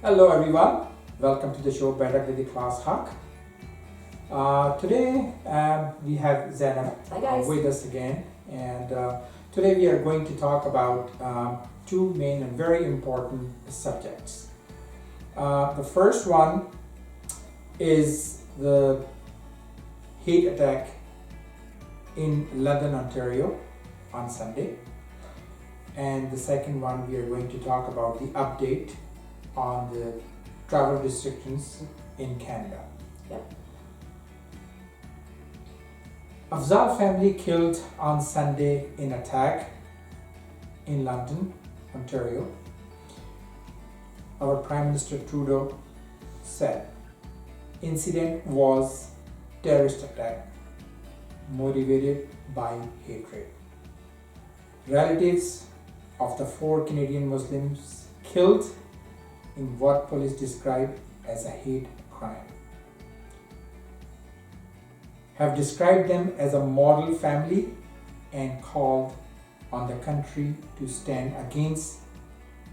Hello everyone, welcome to the show Baythak with Ikhlas Haq. Today we have Zainab Hi guys. with us again, and today we are going to talk about two main and very important subjects. The first one is the hate attack in London, Ontario on Sunday, and the second one we are going to talk about the update on the travel restrictions in Canada. Yep. Afzal family killed on Sunday in attack in London, Ontario. Our Prime Minister Trudeau said incident was terrorist attack motivated by hatred. Relatives of the 4 Canadian Muslims killed in what police describe as a hate crime have described them as a model family and called on the country to stand against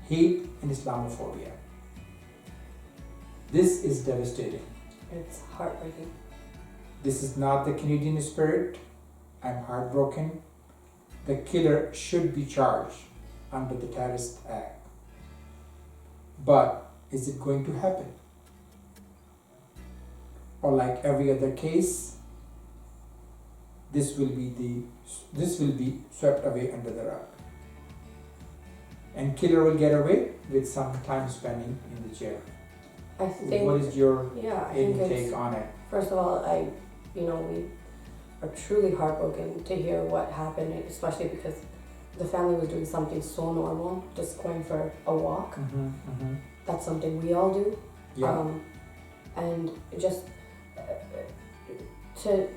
hate and Islamophobia. This is devastating. It's heartbreaking. This is not the Canadian spirit. I'm heartbroken. The killer should be charged under the Terrorist Act. But is it going to happen? Or like every other case, this will be swept away under the rug. And killer will get away with some time spending in the jail. I think. What is your I think take on it? First of all, we are truly heartbroken to hear what happened, especially because the family was doing something so normal, just going for a walk. That's something we all do. Yeah. And just to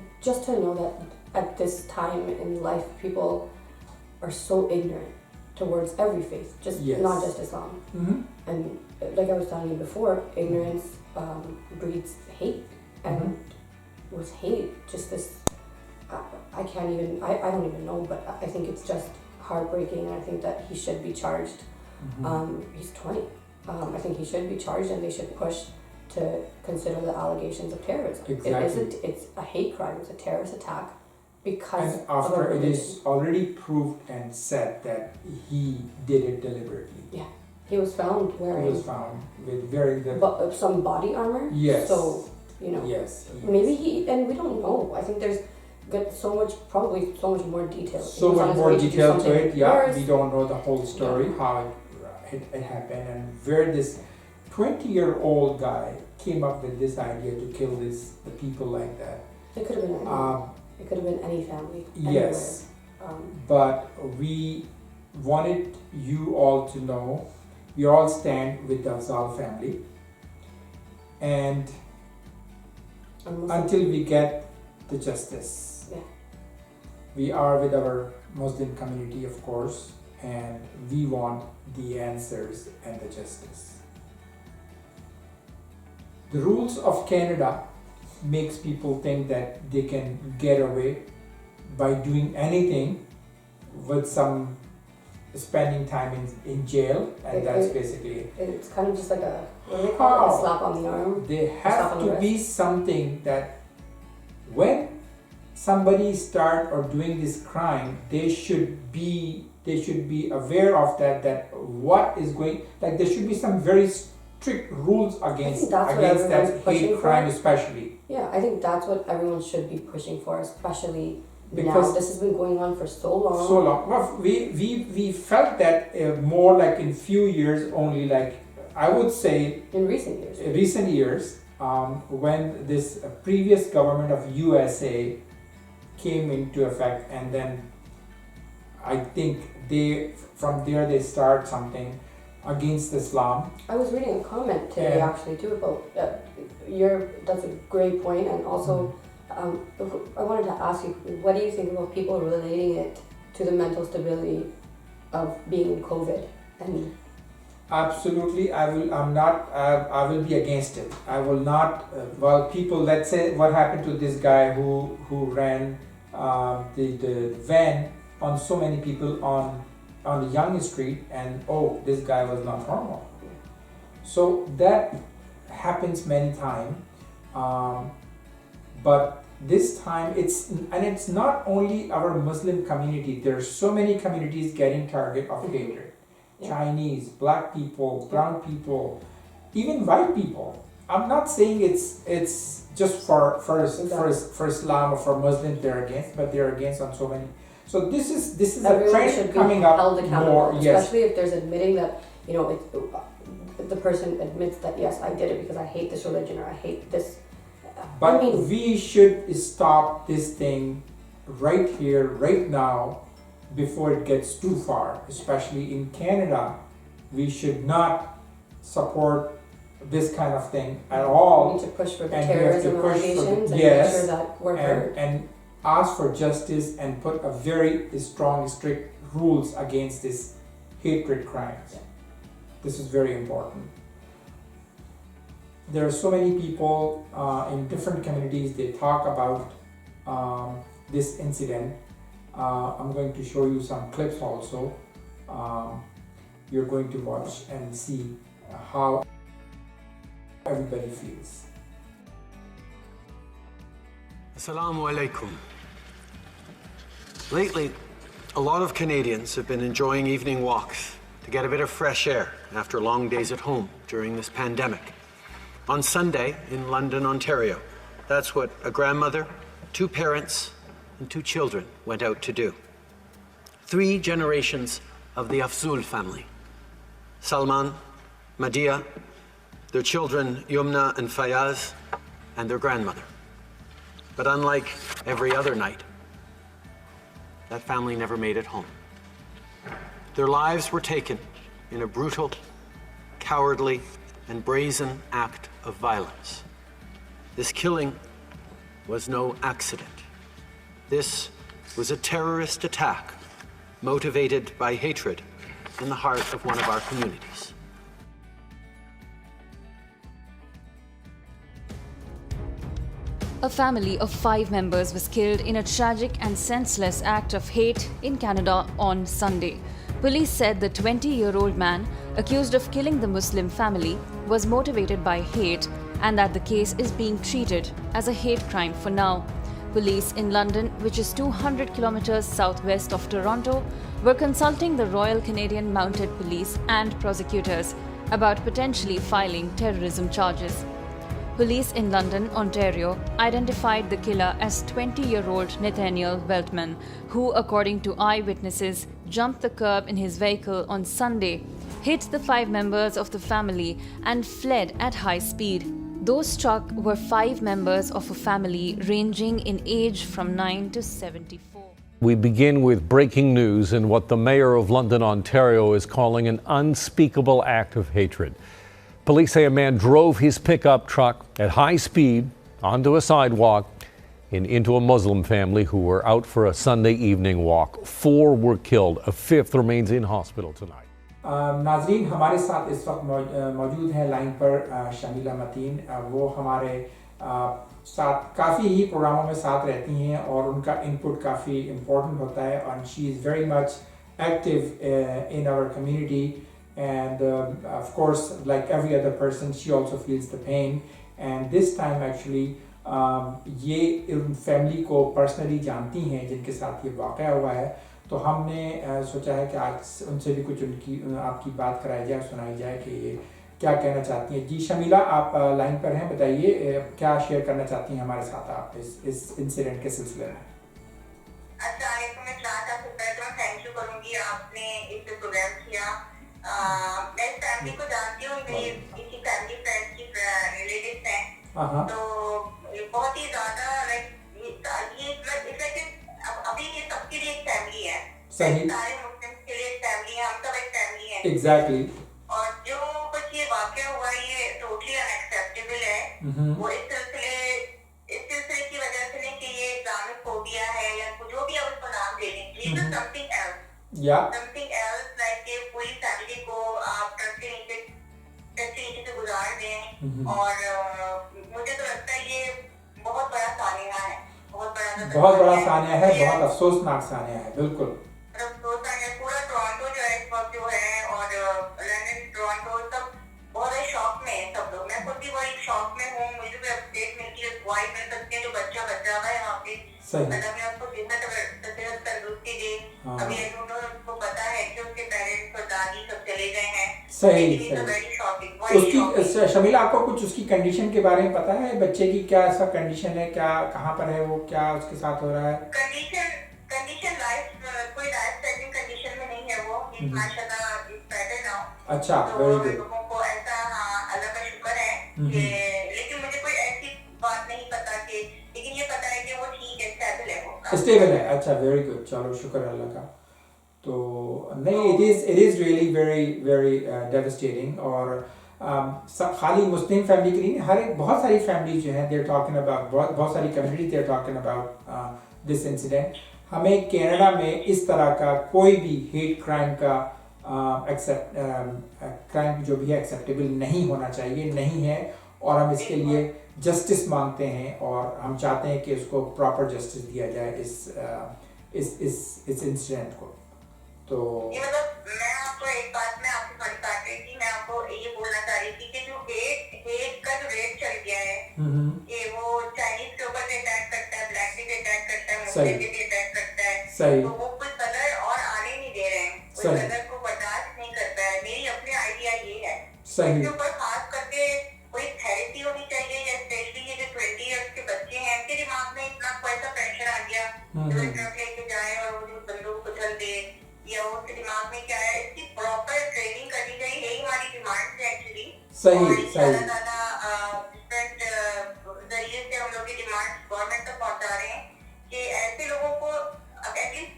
know that at this time in life, people are so ignorant towards every faith, not just Islam. And like I was telling you before, ignorance breeds hate, and with hate, just this. I don't even know, but I think it's just heartbreaking, and I think that he should be charged. He's 20. I think he should be charged, and they should push to consider the allegations of terrorism. Exactly. It's a hate crime. It's a terrorist attack because And after of a it religion. is already proved and said that he did it deliberately. Yeah, he was found He wearing was found with very some body armor. Yes. So Yes. maybe and we don't know. I think there's probably so much more detail. So He was on much his more way to do detail to something it. Yeah, worse. we don't know the whole story, how it happened, and where this 20-year-old guy came up with this idea to kill the people like that. It could have been any. It could have been any family. Yes. Anywhere. But we wanted you all to know we all stand with the Afzal family, and until we get the justice. Yeah. We are with our Muslim community, of course, and we want the answers and the justice. The rules of Canada makes people think that they can get away by doing anything with some spending time in jail, and that's basically it. It's kind of just like a, what do they call it? A slap on the arm. There has to be something that when somebody start or doing this crime, they should be aware of that what is going, like there should be some very strict rules against that hate crime, especially. Yeah, I think that's what everyone should be pushing for, especially because now. This has been going on for so long. So long. Well, we felt that more like in few years only, like I would say in recent years. When this previous government of USA came into effect, and then I think from there they start something against Islam. I was reading a comment today actually too about that's a great point, and also I wanted to ask you, what do you think about people relating it to the mental stability of being in COVID? And Absolutely, I will be against it. I will not. People. Let's say what happened to this guy who ran the van on so many people on the Young Street, and this guy was not normal. So that happens many times, but this time it's not only our Muslim community. There are so many communities getting target of hatred. Chinese, black people, brown people, even white people. I'm not saying it's just for Islam or for Muslims they're against, but they're against on so many. So this is a trend coming up more. Especially if there's admitting that the person admits that yes, I did it because I hate this religion or I hate this. But we should stop this thing right here, right now, before it gets too far. Especially in Canada, we should not support this kind of thing at all. We need to push for the terrorism allegations and make sure that we're heard. And ask for justice and put a very strong, strict rules against this hatred crimes. Yeah. This is very important. There are so many people in different communities, they talk about this incident. I'm going to show you some clips also. You're going to watch and see how everybody feels. Assalamu alaikum. Lately, a lot of Canadians have been enjoying evening walks to get a bit of fresh air after long days at home during this pandemic. On Sunday in London, Ontario, that's what a grandmother, 2 parents, and 2 children went out to do. 3 generations of the Afzul family. Salman, Madia, their children Yumna and Fayaz, and their grandmother. But unlike every other night, that family never made it home. Their lives were taken in a brutal, cowardly, and brazen act of violence. This killing was no accident. This was a terrorist attack motivated by hatred in the heart of one of our communities. A family of 5 members was killed in a tragic and senseless act of hate in Canada on Sunday. Police said the 20-year-old man accused of killing the Muslim family was motivated by hate and that the case is being treated as a hate crime for now. Police in London, which is 200 kilometers southwest of Toronto, were consulting the Royal Canadian Mounted Police and prosecutors about potentially filing terrorism charges. Police in London, Ontario, identified the killer as 20-year-old Nathaniel Weltman, who, according to eyewitnesses, jumped the curb in his vehicle on Sunday, hit the 5 members of the family, and fled at high speed. Those struck were 5 members of a family ranging in age from 9 to 74. We begin with breaking news in what the mayor of London, Ontario, is calling an unspeakable act of hatred. Police say a man drove his pickup truck at high speed onto a sidewalk and into a Muslim family who were out for a Sunday evening walk. 4 were killed. A 5th remains in hospital tonight. नाज़रीन हमारे साथ इस वक्त मौजूद हैं line पर शमीला मतीन. वो हमारे साथ काफ़ी ही प्रोग्रामों में साथ रहती हैं और उनका इनपुट काफ़ी इम्पोर्टेंट होता है. and she is very much active in our community. And of course, like every other person, she also feels the pain. And this time actually, ये उन फैमिली को पर्सनली जानती हैं जिनके साथ ये वाक़या हुआ है. तो हमने सोचा है कि आज उनसे भी कुछ उनकी आपकी बात कराई जाए, सुनाई जाए कि ये क्या कहना चाहती हैं. जी शमीला, आप लाइन पर हैं, बताइए क्या शेयर करना चाहती हैं हमारे साथ आप इस इंसिडेंट के सिलसिले में. अच्छा, मैं थैंक यू करूँगी आपने इस प्रोग्राम किया. मैं इस फैमिली को जानती हूँ, मेरी इसी फैमिली फ्रेंड्स की रिलेटिव्स हैं. तो बहुत ही ज़्यादा अभी ये सबके लिए एक फैमिली है. सही. सारे मुस्लिम्स के लिए एक फैमिली है. हम सब एक फैमिली है. एग्जैक्टली. और जो कुछ ये वाक़या हुआ ये टोटली अनएक्सेप्टेबल है. वो इस सिलसिले की वजह से नहीं कि ये इस्लामिक फोबिया है या जो भी आप उसको नाम दे दें. This is something else. Something else, like कि पूरी फैमिली को आप ट्रक के नीचे से गुजार दें. और मुझे तो लगता है ये बहुत बड़ा सानिया है. बहुत बड़ा सानिया है. बहुत अफसोसनाक सानिया है. बिल्कुल अफसोसनाक है. पूरा टोरंटो जो है इस वक्त जो है और लंदन, टोरंटो सब बहुत शॉक सही। अल्लाह ने उसको सेहत तंदुरुस्ती दे। हाँ। अभी आई डोंट नो, उसको पता है कि उसके पेरेंट्स और दादी सब चले गए हैं। सही लेकिन it's a सही। very shocking, very उसकी shocking। शमीला आपको कुछ उसकी कंडीशन के बारे में पता है? बच्चे की क्या ऐसा कंडीशन है, क्या कहाँ पर है वो, क्या उसके साथ हो रहा है? कंडीशन कोई लाइफ थ्रेटनिंग कंडीशन में नहीं है वो। माशाल्लाह इज बेटर नाउ। अच्छा, तो वेरी गुड। लोगों को ऐसा, हाँ, अल्लाह का शुक्र है कि, लेकिन मुझे कोई ऐसी बात नहीं पता कि, लेकिन ये पता है कि वो ठीक है, स्टेबल है वो। स्टेबल है, अच्छा, वेरी गुड, चलो शुक्र अल्लाह का। तो नहीं, it is really very very devastating. और खाली मुस्लिम फैमिली की नहीं, हर एक बहुत सारी फैमिली जो हैं, देयर टॉकिंग अबाउट, बहुत सारी community there talking about this incident. हमें कनाडा में इस तरह का कोई भी हेट क्राइम का क्राइम जो भी है एक्सेप्टेबल नहीं होना चाहिए, नहीं है। और हम इसके लिए जस्टिस मांगते हैं और हम चाहते हैं कि उसको प्रॉपर जस्टिस दिया जाए इस इंसिडेंट को। तो ये मतलब मैं आपको एक बात में आपसे थोड़ी बात रही थी, मैं आपको ये बोलना चाह रही थी कि जो हेट का जो रेट चल गया है, कि वो चाइनीज के ऊपर भी अटैक करता है, ब्लैक पे भी अटैक करता है, मुस्लिम पे भी अटैक करता है। सही। तो वो कोई कलर और आने नहीं दे रहे हैं, कोई कलर को बर्दाश्त नहीं करता है। मेरी अपनी आइडिया ये है, इसके ऊपर खास करके कोई थेरेपी होनी चाहिए, या स्पेशली ये जो 20 इयर्स के बच्चे हैं, इनके दिमाग में इतना कोई सा प्रेशर आ गया, जो ट्रक लेके जाए और वो बंदूक उछल दे, या उसके दिमाग में क्या है, इसकी प्रॉपर ट्रेनिंग करनी चाहिए। यही हमारी डिमांड है एक्चुअली। सही और सही। इंशाल्लाह डिफरेंट जरिए से हम लोग की डिमांड गवर्नमेंट तक पहुंचा रहे हैं कि ऐसे लोगों को एटलीस्ट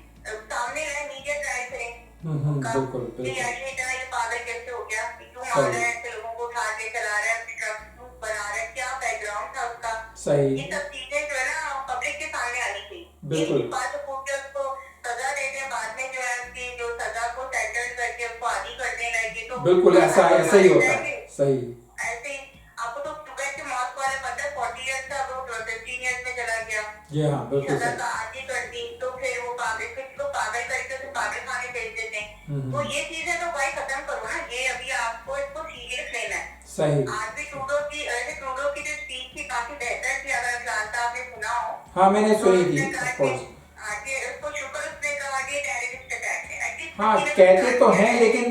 सामने लाए, मीडिया ट्राई करें। बिल्कुल बिल्कुल। ये पागल कैसे हो गया, क्यों मार रहा है, ऐसे लोगों को उठा के चला रहा है, ट्रक बना रहा है, क्या बैकग्राउंड था उसका। सही। ये सब चीजें जो है ना पब्लिक के सामने आनी चाहिए। बिल्कुल। एक बात उसको सजा देते हैं, बाद में जो है उसकी जो सजा को सेटल करके उसको आदी कर देना है, तो बिल्कुल ऐसा ही होता है। सही। ऐसे ही आपको तो शुगर के मौत वाले पता है, 40 इयर्स का वो 15 इयर्स में चला गया। जी हाँ, बिल्कुल सजा सही। का आदी कर दी, तो फिर वो पागल करके उसे पागल खाने भेज देते हैं। तो ये चीजें तो भाई खत्म करो ना, ये अभी आपको इसको सीरियस लेना है। सही। आज भी ट्रूडो की जो स्पीच थी काफी बेहतर थी, अगर इमरान साहब ने सुना हो। हाँ, मैंने सुनी तो थी, उसने कहा ऑफ कोर्स। कि उसको शुक्र, उसने कहा कि टेररिस्ट अटैक है। हाँ, कहते तो हैं, लेकिन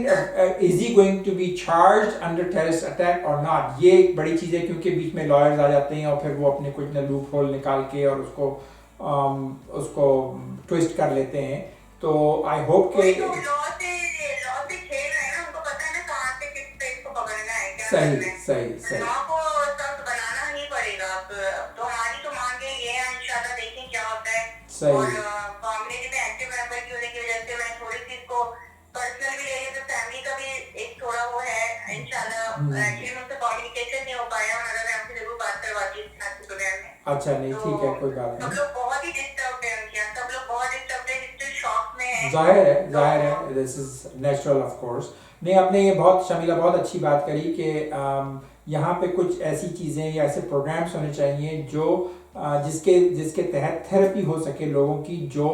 is he going to be charge under terrorist attack और नॉट, ये एक बड़ी चीज़ है, क्योंकि बीच में लॉयर्स आ जाते हैं और फिर वो अपने कुछ न लूप होल निकाल के और उसको ट्विस्ट कर लेते हैं। तो आई होप के लॉ से खेल रहे हैं ना, उनको पता है ना कहाँ से किस पेज को पकड़ना है, क्या सही करना है। सही सही। लॉ को सख्त बनाना ही पड़ेगा। अब तो हमारी तो मांगे ये है, इंशाल्लाह देखें क्या होता है। सही। और कम्युनिटी में एक्टिव मेंबर की होने की वजह से मैं थोड़ी सी इसको पर्सनल भी ले रही हूँ, तो फैमिली का भी एक थोड़ा वो है। इंशाल्लाह एक्चुअली मुझसे कम्युनिकेशन नहीं हो पाया, वरना मैं आपसे जरूर बात करवाती हूँ आज के प्रोग्राम में। अच्छा, नहीं, ठीक है, कोई बात सब नहीं। लोग बहुत ही डिस्टर्ब है उनके यहाँ, सब लोग बहुत डिस्टर्ब है, स्टिल शॉक में है। जाहिर है, this is natural of course. नहीं, आपने ये बहुत, शमीला, बहुत अच्छी बात करी कि यहाँ पे कुछ ऐसी चीज़ें या ऐसे प्रोग्राम्स होने चाहिए जो जिसके तहत थेरेपी हो सके लोगों की, जो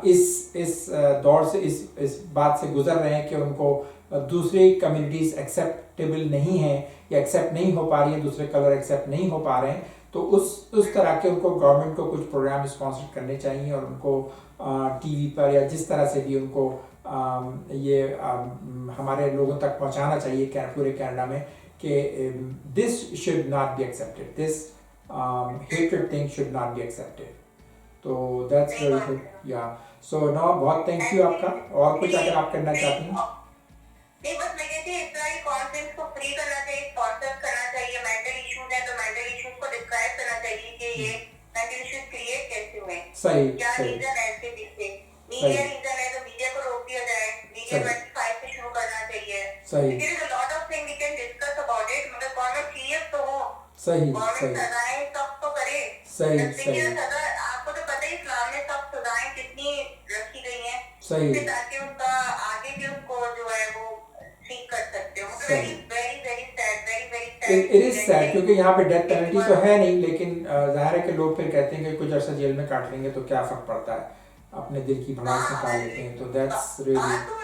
इस दौर से, इस बात से गुजर रहे हैं कि उनको दूसरी कम्युनिटीज़ एक्सेप्टेबल नहीं है या एक्सेप्ट नहीं हो पा रही है, दूसरे कलर एक्सेप्ट नहीं हो पा रहे हैं। तो उस तरह के उनको गवर्नमेंट को कुछ प्रोग्राम स्पॉन्सर करने चाहिए और उनको टीवी पर या जिस तरह से भी उनको ये हमारे लोगों तक पहुंचाना चाहिए पूरे कनाडा में कि this should not be accepted, this hatred thing should not be accepted. तो दैट्स वेरी गुड। या सो नो, बहुत थैंक यू आपका। और कुछ अगर आप करना चाहती हैं? नहीं, बस मैं कहती हूँ इतना ही कॉन्फ्रेंस को फ्री करना चाहिए, स्पॉन्सर करना चाहिए। मेंटल इश्यूज है तो मेंटल इश्यूज को डिस्क्राइब करना चाहिए कि ये मेंटल इश्यूज क्रिएट कैसे हुए, सही क्या सही रीजन है इसके पीछे। मीडिया रीजन है तो मीडिया को रोक दिया जाए, मीडिया 25 से शुरू करना चाहिए। सही। There is a lot of thing we can discuss about it, मगर गवर्नमेंट सीरियस तो हो, सही गवर्नमेंट सही सजाएं सब तो करे। सही देखिए सही सजा, आपको तो पता ही इस्लाम में सब सजाएं कितनी रखी गई हैं, सही। ताकि उनका आगे भी उसको जो है वो ठीक कर सकते हो। Very very very sad, very very sad. It is sad, क्योंकि यहाँ पे डेथ पेनल्टी तो है नहीं, लेकिन जाहिर है कि लोग फिर कहते हैं कि कुछ अर्सा जेल में काट लेंगे तो क्या फर्क पड़ता है, अपने दिल की भड़ास निकाल लेते हैं। तो दैट्स रियली, तो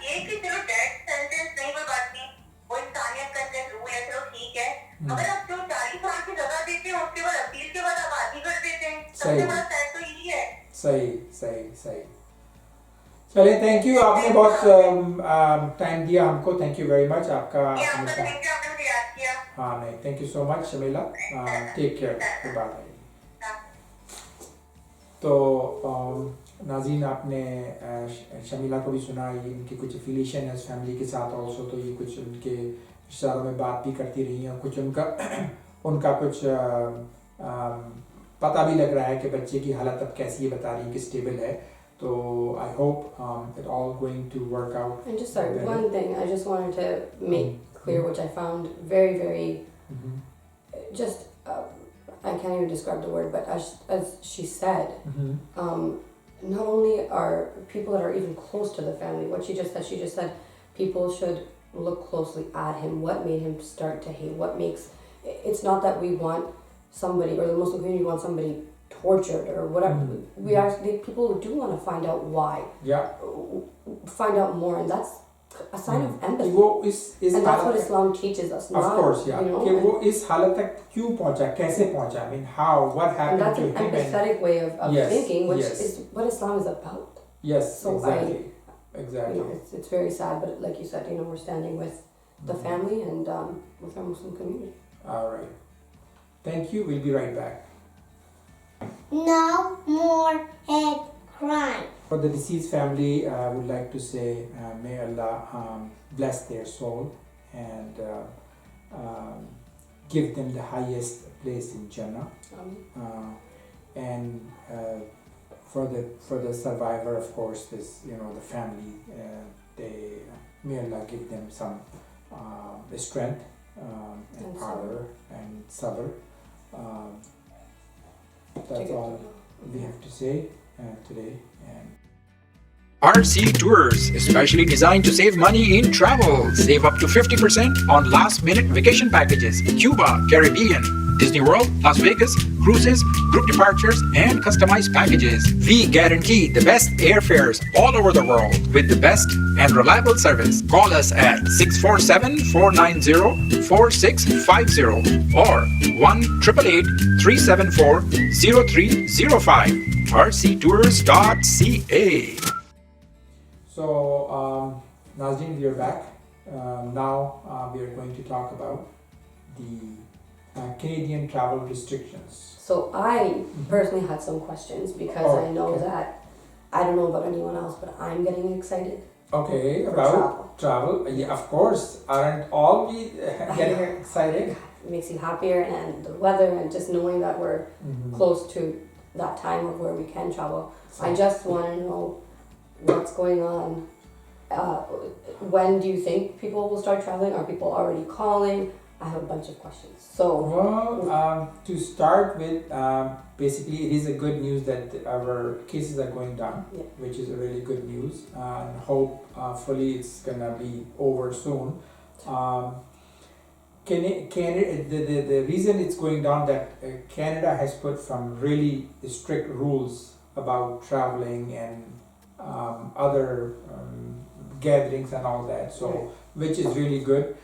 ये कि चलो डेथ सेंटेंस नहीं, कोई बात नहीं, वो इंसानियत का एक रूल है, चलो ठीक है। मगर अब जो 40 साल की सजा देते हैं उसके बाद अपील के बाद आप आधी कर देते हैं। सबसे बड़ा सैड तो सही चलिए थैंक यू आपने बहुत टाइम दिया हमको थैंक यू वेरी मच आपका हमेशा हाँ नहीं thank you so much Shamila take care bye तो नाज़रीन आपने शमीला को भी सुना ये इनकी कुछ एफिलिएशन है इस फैमिली के साथ ऑल्सो तो ये कुछ उनके रिश्तेदारों में बात भी करती रही हैं कुछ उनका कुछ पता भी लग रहा है कि बच्चे की हालत अब कैसी है बता रही है कि स्टेबल है तो I hope it all going to work out. And just sorry, one thing I just wanted to make clear, which I found very, very just I can't even describe the word, but as she said, not only are people that are even close to the family, what she just said people should look closely at him. What made him start to hate? What makes it's not that we want somebody or the Muslim community wants somebody tortured or whatever. We actually people do want to find out why. Yeah. Find out more, and that's a sign of empathy. वो इस and that's what Islam teaches us. Of course, yeah. You know, कि वो इस हालत तक क्यों पहुंचा, कैसे पहुंचा? I mean, how? What happened and that's to an him? empathetic way of yes, thinking, which yes. is what Islam is about. Yes, so exactly. You know, it's very sad, but like you said, you know, we're standing with the family and with our Muslim community. All right. Thank you. We'll be right back. No more hate crime. For the deceased family, I would like to say, may Allah bless their soul and give them the highest place in Jannah. And for the survivor, of course, this the family, may Allah give them some strength and power and sabr. That's all we have to say today. And RC Tours, especially designed to save money in travel. Save up to 50% on last-minute vacation packages. Cuba, Caribbean, Disney World, Las Vegas, cruises, group departures, and customized packages. We guarantee the best airfares all over the world with the best and reliable service. Call us at 647-490-4650 or 1-888-374-0305. rctours.ca. So, Nazreen, we are back. Now we are going to talk about the Canadian travel restrictions. So I personally had some questions because I know that I don't know about anyone else, but I'm getting excited. Okay, for about travel. Yeah, of course. Aren't all we getting excited? It makes you happier, and the weather, and just knowing that we're close to that time of where we can travel. I just want to know what's going on. When do you think people will start traveling? Are people already calling? I have a bunch of questions. So, well, to start with, basically, it is a good news that our cases are going down, which is a really good news. And hopefully, it's gonna be over soon. The reason it's going down that Canada has put some really strict rules about traveling and other gatherings and all that. So, which is really good.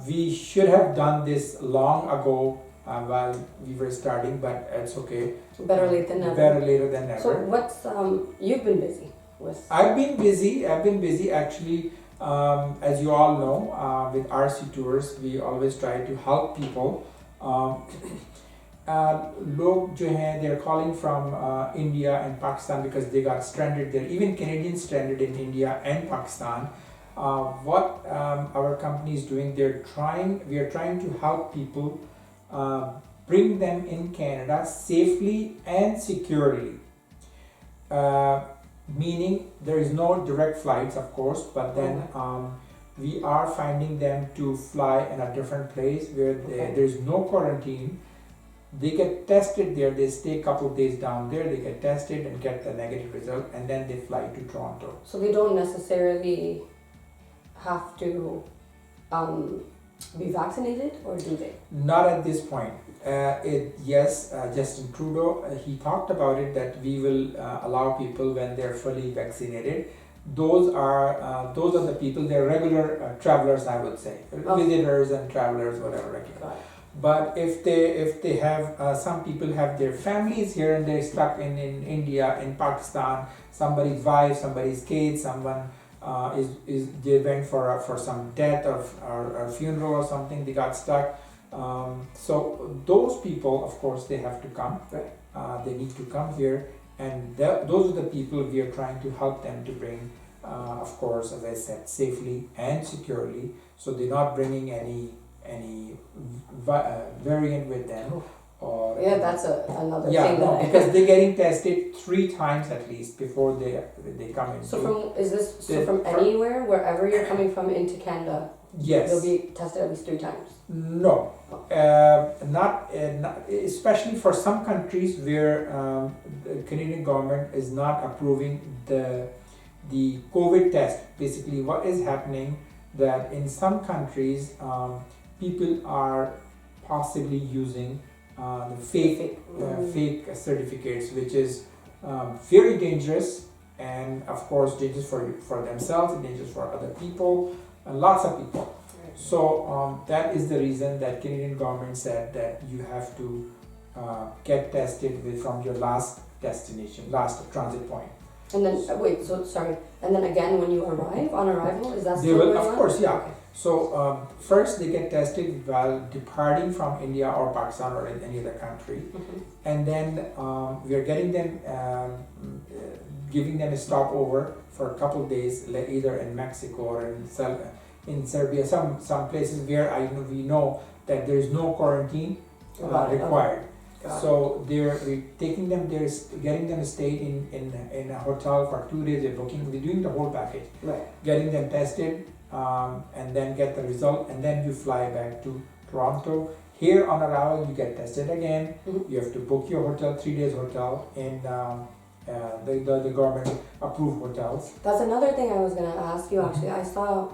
We should have done this long ago while we were starting, but it's okay. Better late than never. Better later than never. So what's you've been busy with? I've been busy actually. As you all know, with RC Tours, we always try to help people. Log jo hai, they're calling from India and Pakistan because they got stranded there. Even Canadians stranded in India and Pakistan. What our company is doing, we are trying to help people bring them in Canada safely and securely. Meaning there is no direct flights, of course, but then we are finding them to fly in a different place where there is no quarantine. They get tested there, they stay a couple of days down there, they get tested and get the negative result, and then they fly to Toronto. So they don't necessarily have to be vaccinated, or do they? Not at this point. Justin Trudeau, he talked about it that we will allow people when they're fully vaccinated. Those are the people, they're regular travelers, I would say. Visitors and travelers, whatever. But if they have some people have their families here and they're stuck in India, in Pakistan, somebody's wife, somebody's kid, someone is they went for some death or funeral or something, they got stuck. So those people, of course, they have to come. Right. They need to come here, and those are the people we are trying to help them to bring, of course, as I said, safely and securely. So they're not bringing any variant with them. Or Yeah, that's another yeah, thing. no, because they're getting tested 3 times at least before they come in. So The- from anywhere, wherever you're coming from into Canada, Yes. you'll be tested at least 3 times. No, not especially for some countries where the Canadian government is not approving the COVID test. Basically, what is happening that in some countries people are possibly using the fake certificates, which is very dangerous, and of course dangerous for themselves and dangerous for other people and lots of people. So that is the reason that Canadian government said that you have to get tested from your last destination, last transit point. And then and then again when you arrive on arrival, is that They still will, going of on? course, yeah. Okay. So first they get tested while departing from India or Pakistan or any other country, and then we are getting them, giving them a stopover for a couple of days, either in Mexico or in Serbia, some places where we know that there is no quarantine required. So we're taking them there, getting them stayed in a hotel for 2 days. We're doing the whole package, Right. getting them tested, and then get the result, and then you fly back to Toronto. Here on arrival, you get tested again. You have to book your hotel, 3 days hotel in the government approved hotels. That's another thing I was gonna ask you actually. I saw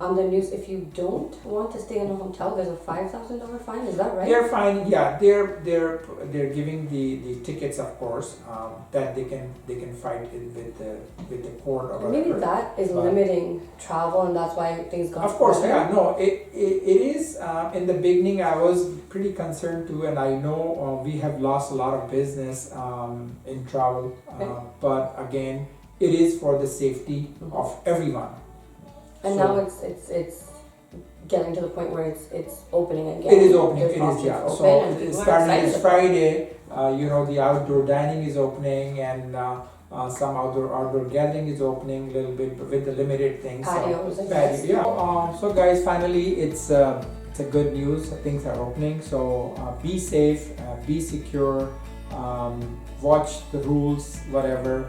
on the news, if you don't want to stay in a hotel, there's a $5,000 fine. Is that right? They're fine. Yeah, they're giving the tickets, of course, that they can fight it with the court or Maybe whatever. that is But- limiting travel, and that's why things got Of course, better. yeah. No, it is. In the beginning, I was pretty concerned too, and I know we have lost a lot of business in travel. But again, it is for the safety of everyone. And So- now it's getting to the point where it's opening again. It is opening. There's It is, options yeah. open, So and it's people are starting excited this about it. Friday. The outdoor dining is opening, and some outdoor gathering is opening a little bit with the limited things. Patios, I So, guess. yeah. So guys, finally, it's a good news. Things are opening. So be safe, be secure. Watch the rules, whatever.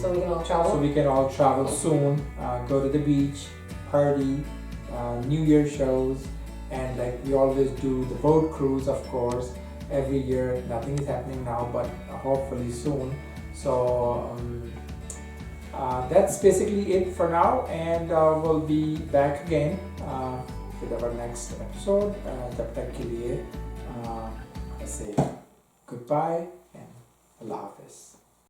So we can all travel. So we can all travel soon. Go to the beach, party, New Year shows, and like we always do, the boat cruise, of course. Every year, nothing is happening now, but hopefully soon. So that's basically it for now, and we'll be back again with our next episode. तब तक के लिए I say goodbye and Allah Hafiz.